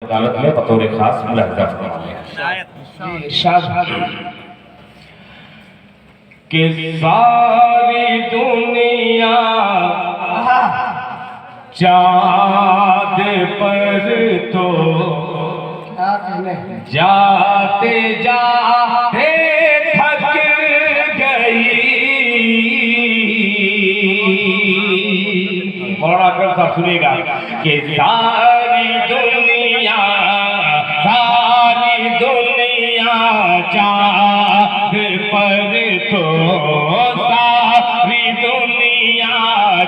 عدالت میں بطور خاص ملاحظہ فرمائیں کہ ساری دنیا چاند پر تو جاتے جاتے تھک گئی. مولانا اکرم صاحب سنیے گا کہ ساری دنیا چاند پر تو ساری دنیا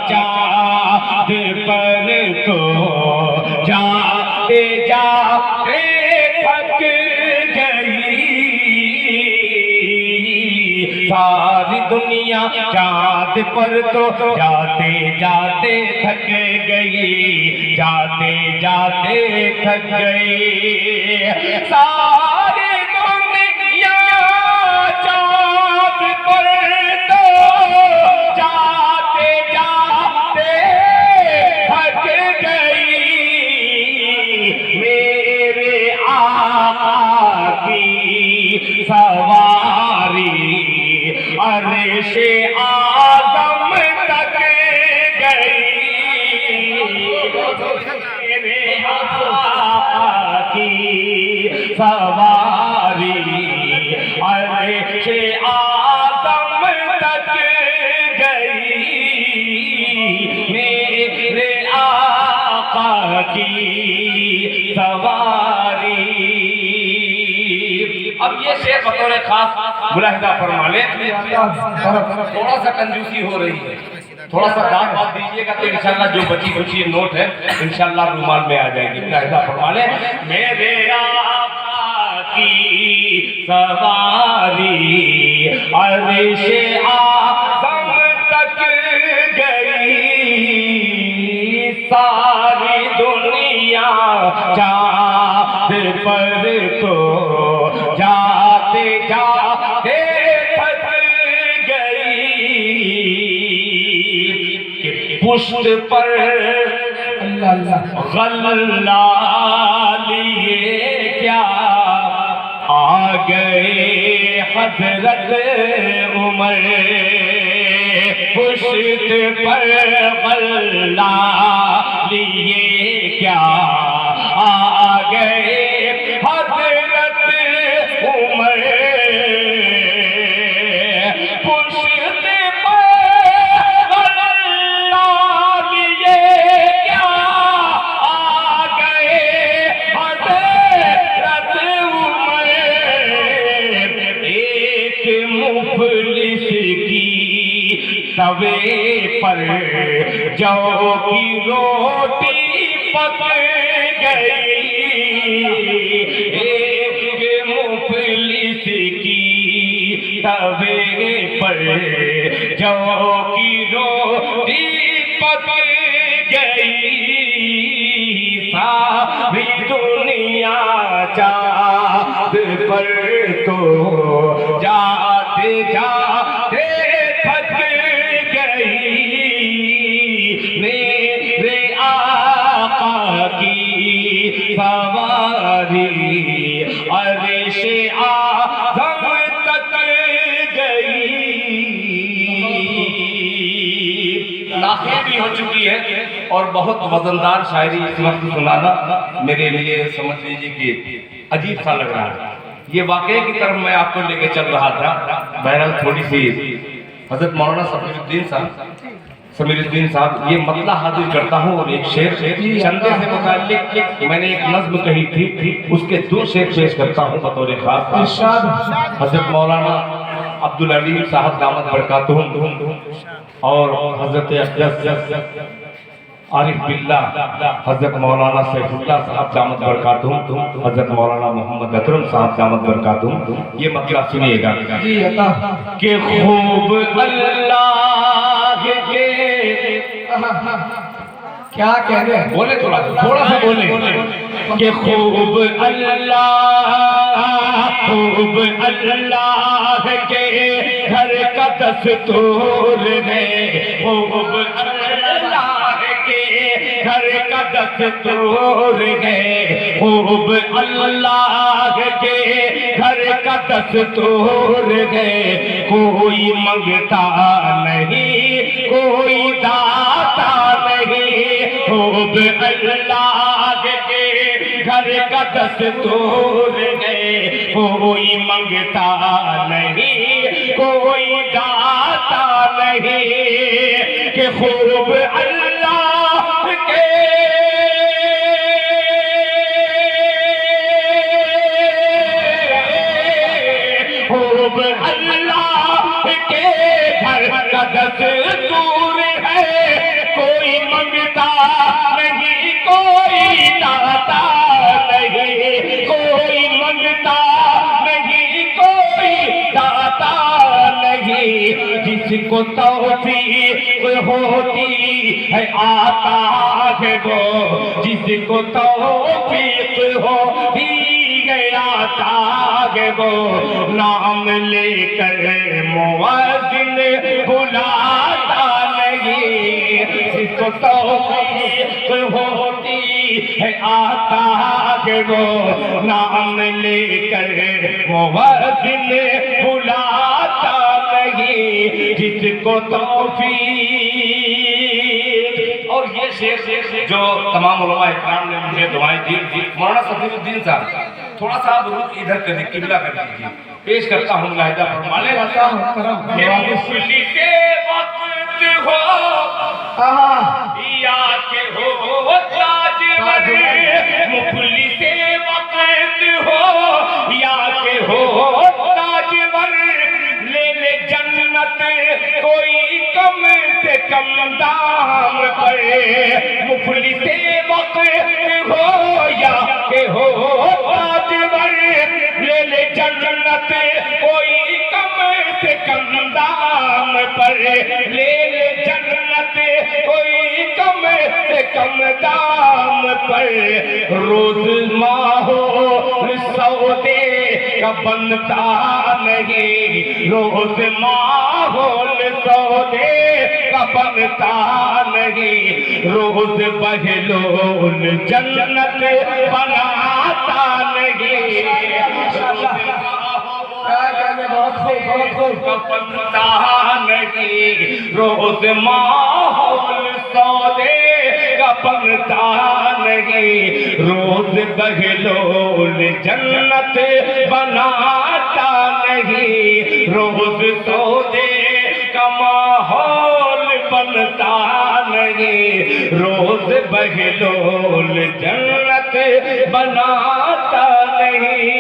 چاند پر تو جاتے جاتے تھک گئی. ساری دنیا چاند پر تو جاتے جاتے تھک گئی, جاتے جاتے تھک گئی. ساری دنیا چاند پر تو جاتے جاتے تھک گئی. میرے آقا کی سواری عرش اعظم تک گئی. میرے آقا کی سواری عرش اعظم تک گئی. میرے آقا کی سواری. اب یہ شعر بطور خاص ملاحظہ فرما لیں. تھوڑا سا کنجوسی ہو رہی ہے, تھوڑا سا داد بات دیجیے گا تو انشاءاللہ جو بچی کچھ نوٹ ہے انشاءاللہ رومال میں آ جائے گی. ملاحظہ فرما لیں. میرے آقا کی سواری عرش اعظم تک گئی. ساری دنیا چاند پر تو جاتے جاتے تھک گئی. کہ پشت پر غلہ لیے کیا آ گئے حضرت عمر. پشت پر غلہ لیے کیا آ گئے حضرت عمر. پشت پر غلہ لیے کیا آ گئے حضرت عمر. ایک مفلس کی توے پر جو کی روٹی پک گئی. ایک مفلس کی توے پر جو کی روٹی پک گئی. ساری دنیا چاند پر تو جاتے جاتے تھک گئی. میرے آقا کی سواری عرش اعظم تک گئی. تاخیر بھی ہو چکی ہے اور بہت وزندار شاعری اس وقت سنانا میرے لیے سمجھ لیجیے کہ عجیب سا لگ رہا ہے. یہ واقعے کی طرف میں آپ کو لے کے چل رہا تھا. بہرحال تھوڑی سی حضرت مولانا سمیر الدین صاحب یہ مطلع حاضر کرتا ہوں اور ایک شعر چندے سے متعلق میں نے ایک نظم کہی تھی, اس کے 2 شعر پیش کرتا ہوں بطور خاص. حضرت مولانا عبدالعلیم صاحب دامت برکاتہم اور حضرت عارف باللہ حضرت مولانا سیف اللہ صاحب دامت برکاتہم, حضرت مولانا محمد اکرم صاحب دامت برکاتہم. یہ مطلب سنیے گا کہ خوب اللہ کے کیا کہہ رہے ہیں, بولے تھوڑا سا بولے کہ خوب اللہ کے گھر کا دستور ہے. خوب اللہ کے گھر کا دستور ہے، خوب اللہ کے گھر کا دستور ہے، کوئی منگتا نہیں کوئی داتا نہیں، خوب اللہ کے گھر کا دستور ہے، کوئی منگتا نہیں کوئی داتا نہیں، کہ خوب اللہ کے خوب اللہ کے گھر کا دستور ہے، کوئی منگتا نہیں کوئی داتا نہیں، کوئی منگتا نہیں کوئی داتا نہیں، جس کو توفیق ہوتی ہے آتا ہے وہ، جس کو توفیق ہوتی آتا ہے وہ، نام لے کر مؤذن بلاتا نہیں، جس کو توفیق ہوتی ہے آتا ہے وہ، نام لے کر مؤذن بلاتا نہیں، جس کو توفیق۔ اور یہ شعر جو تمام علماء اکرام نے مجھے دعائیں دی، مولانا صفی الدین صاحب تھوڑا سا رخ ادھر کر دیجیے، قبلہ کر دیجیے، پیش کرتا ہوں ملاحظہ فرمانے والا ہوں کہ مفلی سے وقت ہو یا کہ ہو تاجور، مفلی سے وقت ہو یا کہ ہو تاجور، لے لے جنت کوئی کم سے کم دام پر، مفلی سے وقت ہو یا کہ ہو تاجور، لے لے جنت کوئی کم سے کم دام پر، لے لے جنت کوئی کم سے کم دام پر، روز ماحول سودے کا بنتا نہیں، روز ماحول سودے کا بنتا نہیں، روز بہلول جنت بناتا نہیں، بنتا نہیں، روز ماحول سودے کا بنتا نہیں، روز بہلول جنت بناتا نہیں، روز سودے کا ماحول بنتا نہیں، روز بہلول جنت بناتا نہیں۔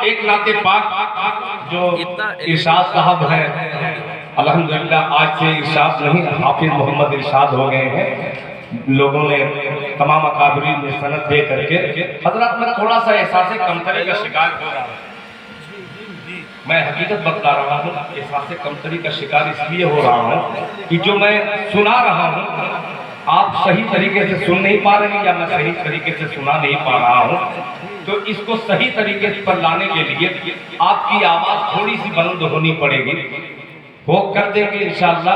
ایک نعت پاک جو ارشاد صاحب ہے، الحمدللہ آج سے ارشاد نہیں حافظ محمد ارشاد ہو گئے ہیں، لوگوں نے تمام اکابرین نے سند دے کر کے۔ حضرات میں تھوڑا سا احساس کمتری کا شکار ہو رہا ہوں، میں حقیقت بتلا رہا ہوں، احساس کمتری کا شکار اس لیے ہو رہا ہوں کہ جو میں سنا رہا ہوں آپ صحیح طریقے سے سن نہیں پا رہے ہیں، یا میں صحیح طریقے سے سنا نہیں پا رہا ہوں، تو اس کو صحیح طریقے پر لانے کے لیے آپ کی آواز تھوڑی سی بلند ہونی پڑے گی، وہ کر دیں گے انشاءاللہ۔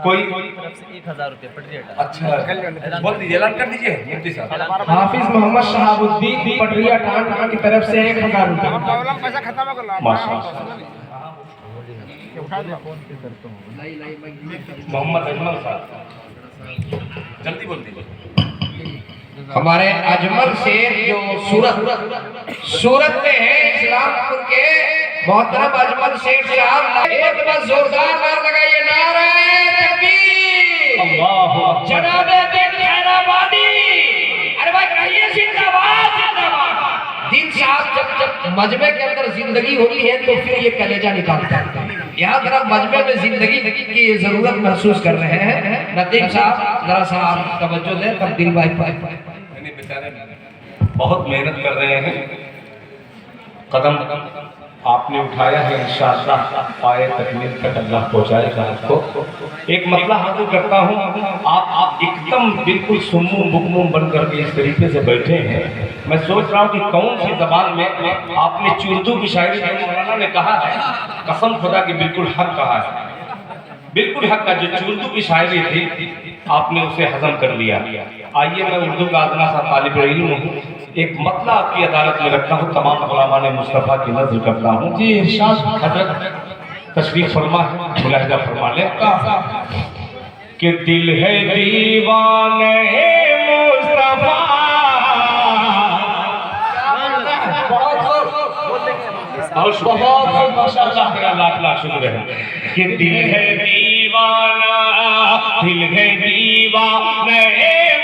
کوئی طرف سے 1000 روپے پٹری اٹھا، اچھا بول دیجیے، اعلان کر دیجیے مفتی صاحب۔ حافظ محمد شہاب الدین پٹری اٹھان کی طرف سے 1000 روپے۔ محمد اجمل صاحب جلدی بول دیجیے۔ ہمارے اجمل شیر جو سورت میں ہے اسلام پور کے محترم اجمل شیر صاحب، ایک بار زوردار نعرہ لگائیے، نعرہ تکبیر، جناب دین خیر آبادی، ارے بھائی کہیے زندہ باد زندہ باد۔ دین صاحب جب مجمع کے اندر زندگی ہوتی ہے تو پھر یہ کلیجہ نکالتا ہے، یہاں ذرا مجمع میں زندگی کی ضرورت محسوس کر رہے ہیں۔ ندیم صاحب ذرا سا آپ توجہ دیں، تبدیل بھائی بہت محنت کر رہے ہیں، قدم آپ نے اٹھایا ہے، انشاءاللہ پائے تکمیل تک اللہ پہنچائے گا آپ کو۔ ایک مسئلہ حاصل کرتا ہوں، آپ ایک دم بالکل سموم بکموم بن کر کے اس طریقے سے بیٹھے ہیں، میں سوچ رہا ہوں کہ کون سی زبان میں آپ نے اردو کی شاعری مولانا نے کہا ہے، قسم خدا کی بالکل حق کہا ہے، بالکل حق کا جو اردو کی شاعری تھی آپ نے اسے ہضم کر لیا. آئیے میں اردو کا ادنا سا طالب علم ہوں, ایک مطلع آپ کی عدالت میں رکھتا ہوں, تمام علماء نے مصطفیٰ کی نظر کرتا ہوں. جی ارشاد حضرت تشریف فرما ہے, ملاحظہ فرما لیں کہ دل ہے دیوانے مصطفیٰ. بہت ماشاءاللہ, تیرا لاکھ لاکھ شکر ہے کہ دل ہے دیوانہ, دل ہے دیوانے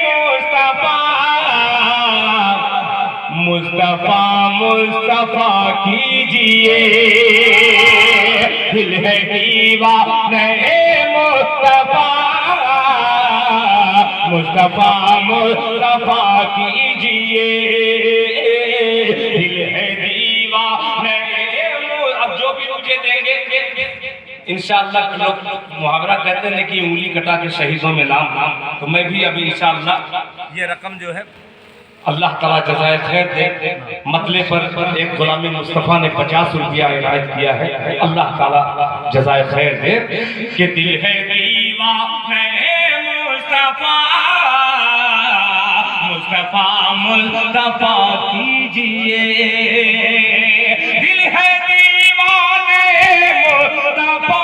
مصطفیٰ, مصطفیٰ مصطفیٰ کیجئے. دل ہے دیوانے مصطفیٰ, مصطفیٰ مصطفیٰ کیجئے. دل ہے دیوانے. اب جو بھی مجھے دیں گے انشاءاللہ, لوگ محاورہ کہتے ہیں کہ انگلی کٹا کے شہیدوں میں نام, تو میں بھی ابھی انشاءاللہ یہ رقم جو ہے اللہ تعالیٰ جزائے خیر دے. مطلع پر ایک غلام مصطفیٰ نے 50 روپیہ عنایت کیا ہے, اللہ تعالیٰ جزائے خیر دے. کہ دل ہے دیوانے مصطفیٰ, مصطفیٰ مصطفیٰ کیجئے. دل ہے دیوانے مصطفیٰ,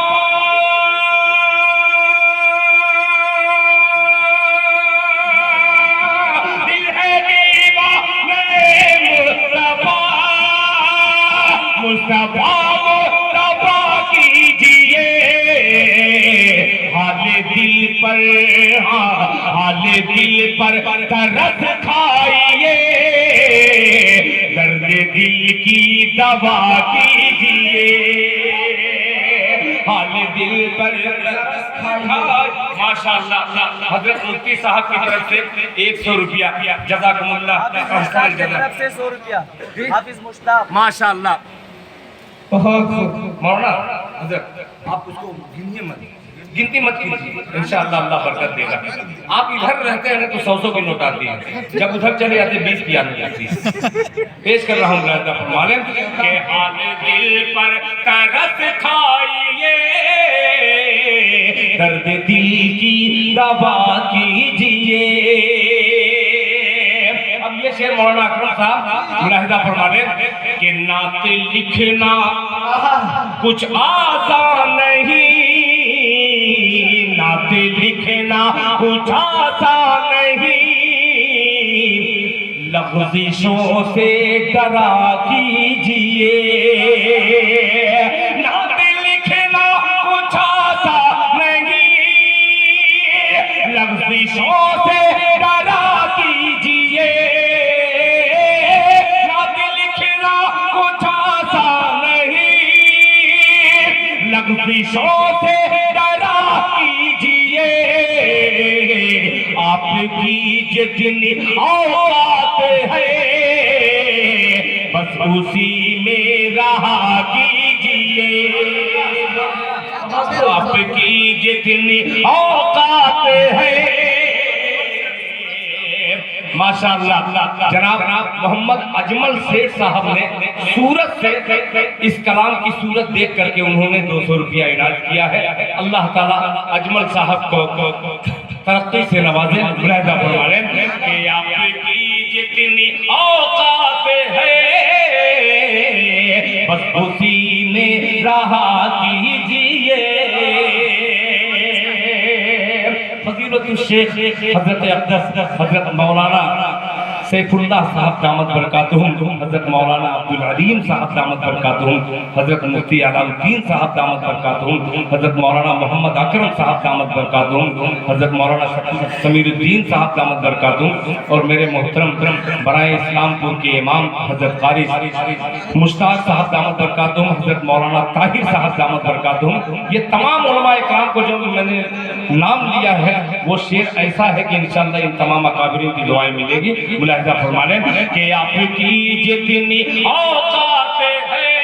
دل ہے دیوانے مصطفیٰ, مصطفیٰ مصطفیٰ کیجئے. حال دل پر, حال دل پر ترس کھائیے, درد دل کی دوا کیجئے. حال دل پر ترس کھائیے. ماشاءاللہ, حضرت مفتی صاحب کی طرف سے 100 روپیہ, جزاکم اللہ. طرف سے 100 روپیہ حافظ مشتاق. ماشاءاللہ. مولانا حضرت آپ اس کو گنیے مت, گنتی مت کیجیے, انشاءاللہ اللہ برکت دے گا. آپ ادھر رہتے ہیں تو 100 کی نوٹ آتی ہے, جب ادھر چلے جاتے 20 کی آنے جاتی ہے. پیش کر رہا ہوں ملاحظہ فرما لیں کہ حال دل پر ترس کھائیے, درد دل کی دوا کیجئے. اب یہ شعر مولانا اکرم صاحب ملاحظہ فرما لیں کہ نعت لکھنا کچھ آسان نہیں, نعت لکھنا کچھ آسان نہیں, لفظشوں سے ڈرا کیجئے. نعت لکھنا کچھ آسان نہیں, لفظشوں سے ڈرا کیجئے. نعت لکھنا کچھ آسان نہیں, لفظشوں سے ڈرا کیجئے. آپ کی جتنی اوقات ہے بس اسی میں رہا کیجئے. آپ کی جتنی اوقات ہے. ماشاءاللہ, جناب محمد اجمل سیٹھ صاحب نے صورت سے اس کلام کی صورت دیکھ کر کے انہوں نے 200 روپیہ عنایت کیا ہے. اللہ تعالیٰ اجمل صاحب کو ترقی سے نوازے. ملاحظہ فرما لیں کہ آپ کی جتنی اوقات ہے بس اسی میں رہا کیجئے. فضیلت الشیخ حضرت اقدس حضرت مولانا سیف اللہ صاحب دامت برکاتہم, حضرت مولانا عبدالعلیم صاحب دامت برکاتہم, حضرت مفتی علاء الدین صاحب دامت برکاتہم, حضرت مولانا محمد اکرم صاحب دامت برکاتہم, حضرت مولانا سمیر الدین صاحب دامت برکاتہم, اور میرے محترم برائے اسلام پور کے امام حضرت قاری مشتاق صاحب دامت برکاتہم, حضرت مولانا طاہر صاحب دامت برکاتہم. یہ تمام علماء اکرام کو جو میں نے نام لیا ہے وہ شعر ایسا ہے کہ انشاءاللہ ان تمام اکابرین کی دعائیں ملے گی. ملاحظہ فرما لیں کہ آپ کی جتنی اوقات ہے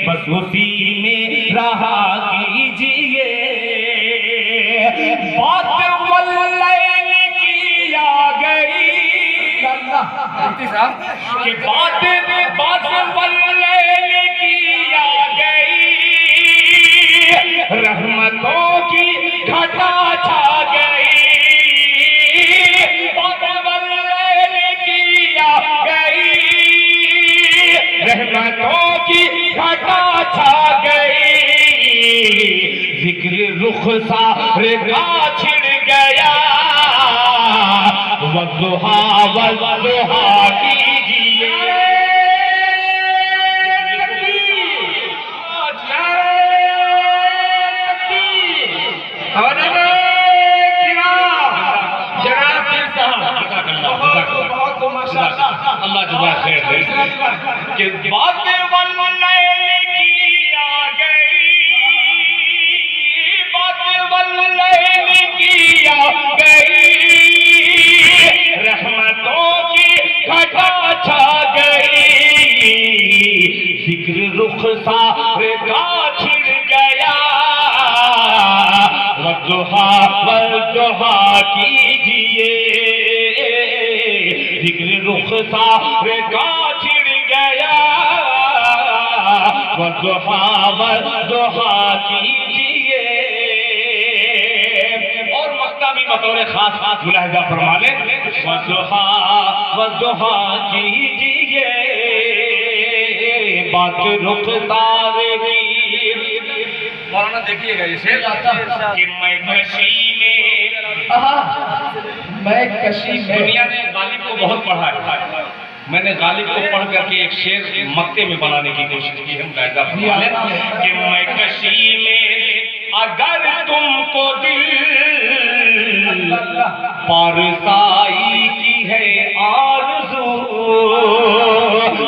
بس اسی میں رہا کیجئے. بات واللیل کی آ گئی کہ بات واللیل کی آ گئی, رحمت چھا گئی ذکر رخسار کا چھڑ گیا والضحا والضحا کیجئے اللہ جزا خیر دے کہ باتیں واللیل کی آ گئی باتیں واللیل کی آ گئی رحمتوں کی گھٹا چھا گئی ذکر رخسار کا چھڑ گیا والضحا والضحا کیجئے ذکر رخسار کا چھڑ گیا والضحا والضحا کیجئے اور مقامی بطور خاص ملاحظہ فرما لیں والضحا والضحا کیجئے بات رخسار کی مولانا دیکھیے گا اسے کہ میں کشی میں میں کشی میں دنیا نے غالب کو بہت پڑھا ہے میں نے غالب کو پڑھ کر کے ایک شعر مکتے میں بنانے کی کوشش کی ہے ملاحظہ فرما لیں کہ میں کشی میں اگر تم کو دل پارسائی کی ہے آرزو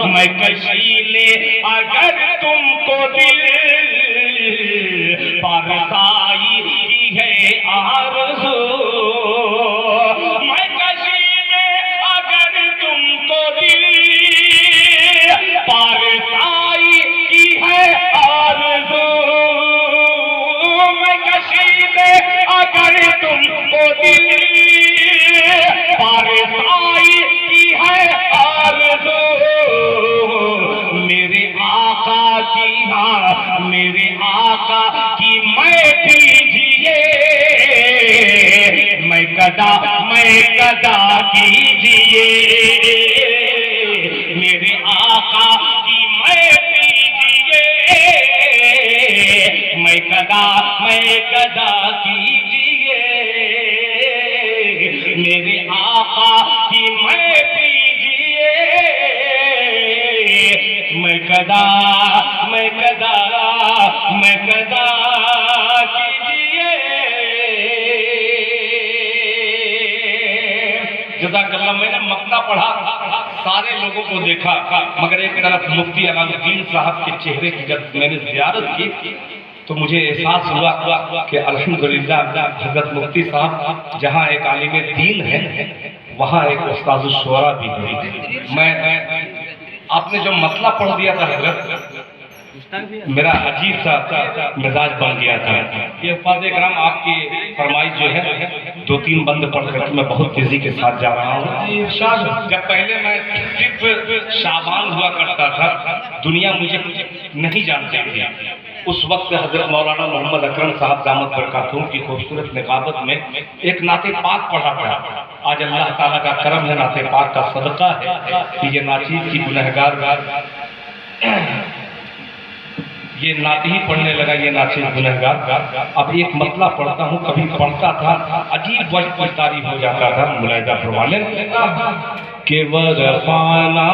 میں کشی میں اگر تم کو دل پارسائی کی ہے آرزو میں کشی میں اگر تم کو دل پارسائی کی ہے آرزو میں کشی میں اگر تم کو دل پارسائی کی ہے آرزو میرے آقا کی میرے آقا کی میں کیجئے میں قدا کیجئے میرے آقا کی میں کیجئے میں قدا کیجئے میرے آقا کی میں کیجئے میں قدا کیجئے جزاک اللہ میں نے مقطع پڑھا سارے لوگوں کو دیکھا مگر ایک طرف مفتی علام الدین صاحب کے چہرے کی جب میں نے زیارت کی تو مجھے احساس ہوا کہ الحمدللہ حضرت مفتی صاحب جہاں ایک عالم دین ہے وہاں ایک استاذ الشعراء بھی ہے میں آپ نے جو مطلب پڑھ دیا تھا حضرت میرا عجیب سا مزاج بن گیا تھا یہ حفاظ کرام آپ کی فرمائش جو ہے 2-3 بند پڑھ کر میں بہت تیزی کے ساتھ جا رہا ہوں جب پہلے میں صرف شعبان ہوا کرتا تھا دنیا مجھے نہیں جانتی تھی اس وقت حضرت مولانا محمد اکرم صاحب دامت برکاتہم کی خوبصورت نقابت میں ایک نعت پاک پڑھا تھا آج اللہ تعالیٰ کا کرم ہے نعت پاک کا صدقہ ہے کہ یہ ناچیز کی گنہگار یہ نعت ہی پڑھنے لگا یہ ناچیز گنہگار اب ایک مطلب پڑھتا ہوں کبھی پڑھتا تھا عجیب وجہ پر طاری ہو جاتا تھا ملاحظہ فرما لیں کہ وَرَفَعْنَا